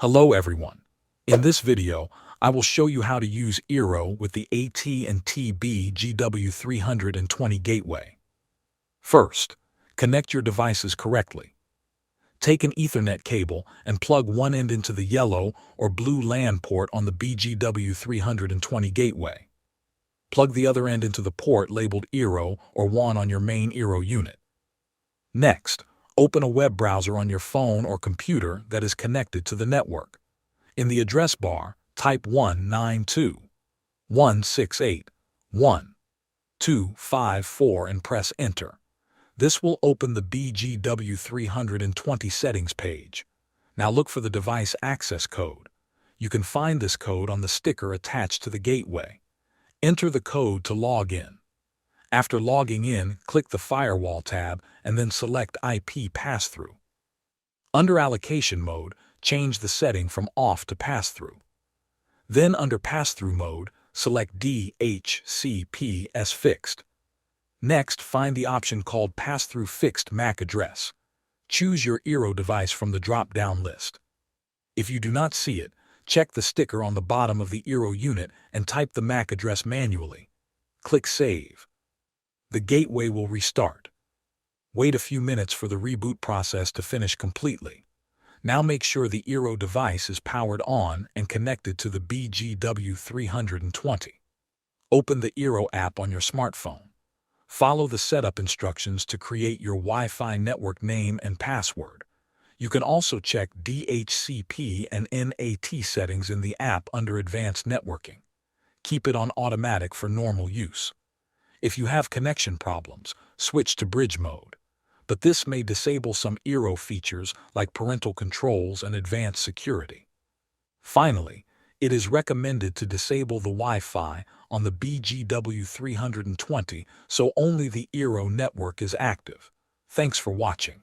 Hello everyone. In this video, I will show you how to use Eero with the AT&T BGW320 gateway. First, connect your devices correctly. Take an Ethernet cable and plug one end into the yellow or blue LAN port on the BGW320 gateway. Plug the other end into the port labeled Eero or WAN on your main Eero unit. Next, open a web browser on your phone or computer that is connected to the network. In the address bar, type 192.168.1.254 and press Enter. This will open the BGW320 settings page. Now look for the device access code. You can find this code on the sticker attached to the gateway. Enter the code to log in. After logging in, click the Firewall tab and then select IP Pass-Through. Under Allocation Mode, change the setting from Off to Pass-Through. Then under Pass-Through Mode, select DHCP as Fixed. Next, find the option called Pass-Through Fixed MAC Address. Choose your Eero device from the drop-down list. If you do not see it, check the sticker on the bottom of the Eero unit and type the MAC address manually. Click Save. The gateway will restart. Wait a few minutes for the reboot process to finish completely. Now make sure the Eero device is powered on and connected to the BGW320. Open the Eero app on your smartphone. Follow the setup instructions to create your Wi-Fi network name and password. You can also check DHCP and NAT settings in the app under Advanced Networking. Keep it on automatic for normal use. If you have connection problems, switch to bridge mode. But this may disable some Eero features like parental controls and advanced security. Finally, it is recommended to disable the Wi-Fi on the BGW320 so only the Eero network is active. Thanks for watching.